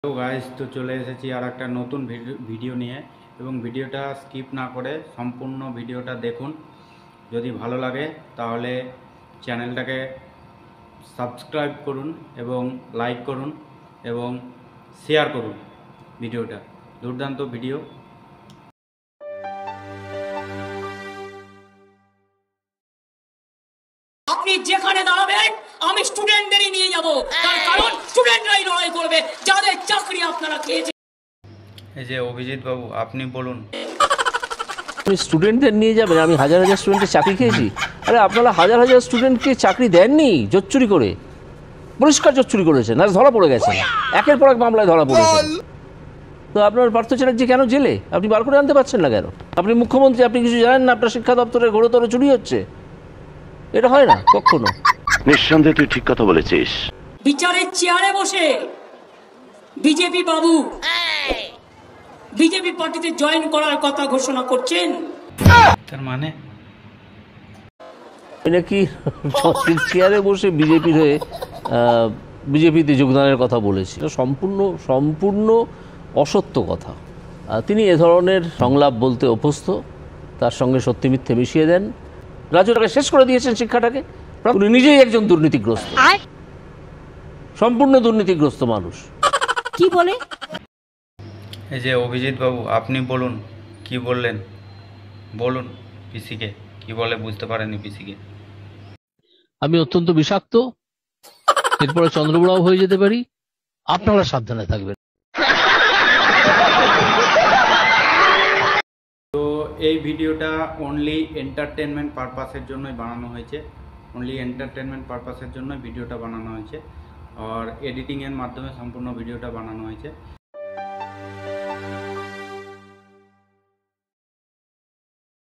তো গাইস, তো চলে এসেছি আর একটা নতুন ভিডিও নিয়ে, এবং ভিডিওটা স্কিপ না করে সম্পূর্ণ ভিডিওটা দেখুন। যদি ভালো লাগে তাহলে চ্যানেলটাকে সাবস্ক্রাইব করুন এবং লাইক করুন এবং শেয়ার করুন ভিডিওটা। দুর্দান্ত ভিডিও। আপনি যেখানে দাঁড়াবেন আমি স্টুডেন্টদেরই নিয়ে যাব, তার কারণ স্টুডেন্টরাই লড়াই করবে যাদের চাকরি আপনারা খেয়েছেন। এই যে অভিজিৎ বাবু, আপনি বলুন। আপনি স্টুডেন্টদের নিয়ে যাবেন? আমি হাজার হাজার স্টুডেন্টের চাকরি খেয়েছি। আরে আপনারা হাজার হাজার স্টুডেন্টকে চাকরি দেননি, জোচ্চুরি করে, পরিষ্কার জোচ্চুরি করেছেন, আর ধরা পড়ে গেছেন, একের পর এক মামলায় ধরা পড়েছেন। তো আপনার পার্থ চ্যাটার্জি কেন জেলে? আপনি বার করে আনতে পারছেন না কেন? আপনি মুখ্যমন্ত্রী, আপনি কিছু জানেন না আপনার শিক্ষা দপ্তরে ঘোরতর চুরি হচ্ছে? এটা হয় না কখনো। নিঃসন্দেহে তুই ঠিক কথা বলেছিস। বিচারের চেয়ারে বসে বিজেপি বাবু বিজেপি পার্টিতে জয়েন করার কথা ঘোষণা করছেন। তার মানে নাকি চেয়ারে বসে বিজেপির হয়ে বিজেপিতে যোগদানের কথা বলেছি। সম্পূর্ণ অসত্য কথা। তিনি এ ধরনের সংলাপ বলতে অভ্যস্ত, তার সঙ্গে সত্যি মিথ্যে মিশিয়ে দেন। রাজ্যটাকে শেষ করে দিয়েছেন, শিক্ষাটাকে। উনি নিজেই একজন দুর্নীতিগ্রস্ত, সম্পূর্ণ দুর্নীতিগ্রস্ত মানুষ। কি বলে? এই যে অভিজিৎ বাবু, আপনি বলুন, কি বললেন বলুন। পিসিকে কি বলে বুঝতে পারেননি পিসিকে? আমি অত্যন্ত বিষাক্ত, এরপরে চন্দ্রবড়াও হয়ে যেতে পারি, আপনারা সাবধানে থাকবেন। তো এই ভিডিওটা অনলি এন্টারটেনমেন্ট পারপাসের জন্যই বানানো হয়েছে। অনলি এন্টারটেনমেন্ট পারপাসের জন্য ভিডিওটা বানানো হয়েছে, আর এডিটিংয়ের মাধ্যমে সম্পূর্ণ ভিডিওটা বানানো হয়েছে।